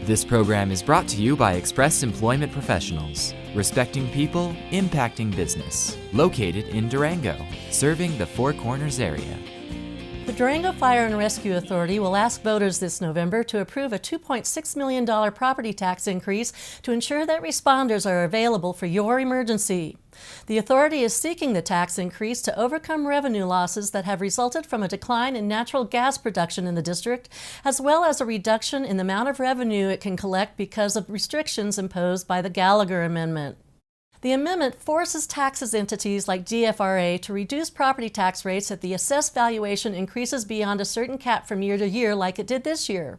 This program is brought to you by Express Employment Professionals, respecting people, impacting business, located in Durango, serving the Four Corners area. The Durango Fire and Rescue Authority will ask voters this November to approve a $2.6 million property tax increase to ensure that responders are available for your emergency. The authority is seeking the tax increase to overcome revenue losses that have resulted from a decline in natural gas production in the district, as well as a reduction in the amount of revenue it can collect because of restrictions imposed by the Gallagher Amendment. The amendment forces taxes entities like DFRA to reduce property tax rates if the assessed valuation increases beyond a certain cap from year to year like it did this year.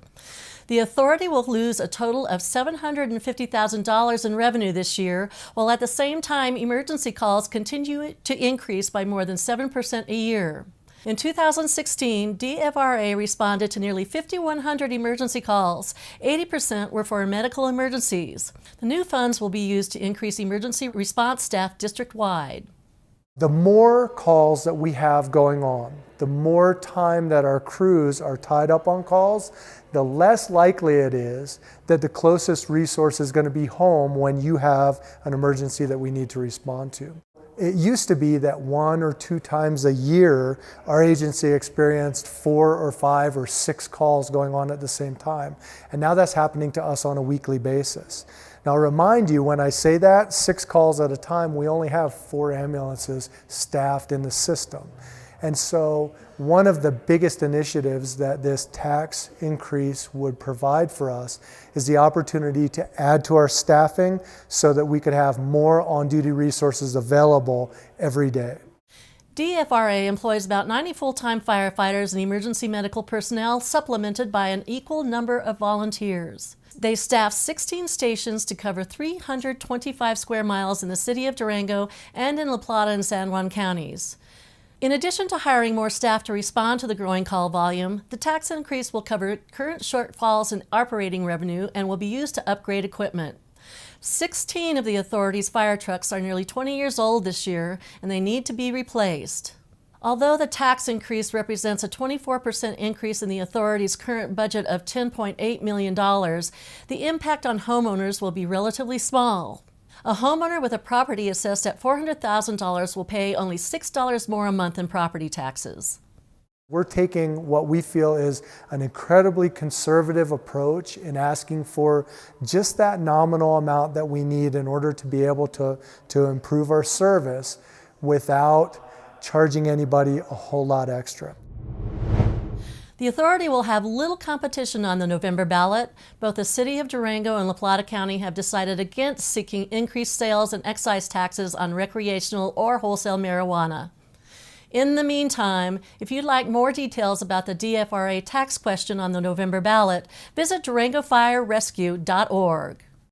The authority will lose a total of $750,000 in revenue this year, while at the same time emergency calls continue to increase by more than 7% a year. In 2016, DFRA responded to nearly 5,100 emergency calls. 80% were for medical emergencies. The new funds will be used to increase emergency response staff district-wide. The more calls that we have going on, the more time that our crews are tied up on calls, the less likely it is that the closest resource is going to be home when you have an emergency that we need to respond to. It used to be that 1 or 2 times a year, our agency experienced 4 or 5 or 6 calls going on at the same time. And now that's happening to us on a weekly basis. Now, I'll remind you, when I say that, 6 calls at a time, we only have 4 ambulances staffed in the system. And so one of the biggest initiatives that this tax increase would provide for us is the opportunity to add to our staffing so that we could have more on-duty resources available every day. DFRA employs about 90 full-time firefighters and emergency medical personnel, supplemented by an equal number of volunteers. They staff 16 stations to cover 325 square miles in the city of Durango and in La Plata and San Juan counties. In addition to hiring more staff to respond to the growing call volume, the tax increase will cover current shortfalls in operating revenue and will be used to upgrade equipment. 16 of the authority's fire trucks are nearly 20 years old this year, and they need to be replaced. Although the tax increase represents a 24% increase in the authority's current budget of $10.8 million, the impact on homeowners will be relatively small. A homeowner with a property assessed at $400,000 will pay only $6 more a month in property taxes. We're taking what we feel is an incredibly conservative approach in asking for just that nominal amount that we need in order to be able to improve our service without charging anybody a whole lot extra. The authority will have little competition on the November ballot. Both the City of Durango and La Plata County have decided against seeking increased sales and excise taxes on recreational or wholesale marijuana. In the meantime, if you'd like more details about the DFRA tax question on the November ballot, visit DurangoFireRescue.org.